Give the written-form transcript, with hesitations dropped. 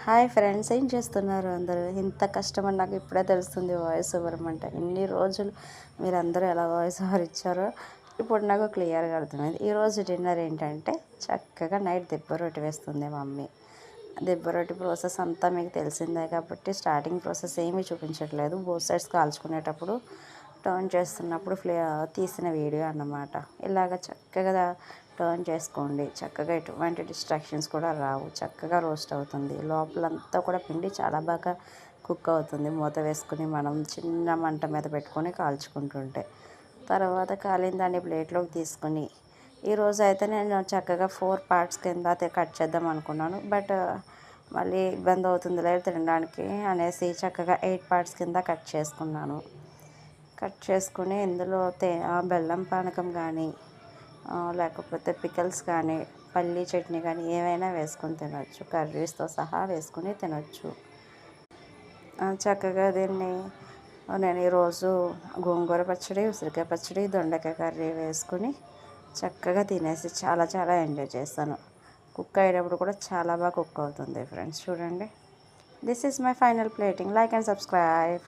Hi friends, ఏం చేస్తున్నారు అందరూ? ఇంత కష్టమని నాకు ఇప్పుడే తెలుస్తుంది వాయిస్ ఓవర్ అంటే. ఇన్ని రోజులు మీరందరూ ఎలా వాయిస్ ఓవర్ ఇచ్చారో ఇప్పుడు నాకు క్లియర్గా అర్థమైంది. ఈరోజు డిన్నర్ ఏంటంటే చక్కగా నైట్ దిబ్బ రొట్టి వేస్తుంది మమ్మీ. దిబ్బ రొట్టి ప్రాసెస్ అంతా మీకు తెలిసిందే కాబట్టి స్టార్టింగ్ ప్రాసెస్ ఏమీ చూపించట్లేదు. బోత్ సైడ్స్ కాల్చుకునేటప్పుడు టర్న్ చేస్తున్నప్పుడు తీసిన వీడియో అన్నమాట. ఇలాగ చక్కగా టర్న్ చేసుకోండి. చక్కగా ఎటువంటి డిస్ట్రాక్షన్స్ కూడా రావు. చక్కగా రోస్ట్ అవుతుంది. లోపలంతా కూడా పిండి చాలా బాగా కుక్ అవుతుంది. మూత వేసుకుని మనం చిన్న మంట మీద పెట్టుకొని కాల్చుకుంటుంటే తర్వాత కాలిన దాన్ని ప్లేట్లోకి తీసుకుని ఈరోజు అయితే నేను చక్కగా 4 పార్ట్స్ కింద కట్ చేద్దాం అనుకున్నాను. బట్ మళ్ళీ ఇబ్బంది అవుతుంది లేదు తినడానికి అనేసి చక్కగా 8 పార్ట్స్ కింద కట్ చేసుకున్నాను. కట్ చేసుకుని ఇందులో బెల్లం పానకం కానీ లేకపోతే పికల్స్ కానీ పల్లీ చట్నీ కానీ ఏమైనా వేసుకొని తినొచ్చు. కర్రీస్తో సహా వేసుకుని తినొచ్చు. చక్కగా దీన్ని నేను ఈరోజు గోంగూర పచ్చడి, ఉసిరికాయ పచ్చడి, దొండకాయ కర్రీ వేసుకుని చక్కగా తినేసి చాలా చాలా ఎంజాయ్ చేస్తాను. కుక్ అయ్యేటప్పుడు కూడా చాలా బాగా కుక్ అవుతుంది ఫ్రెండ్స్. చూడండి, this is my final plating. Like and subscribe.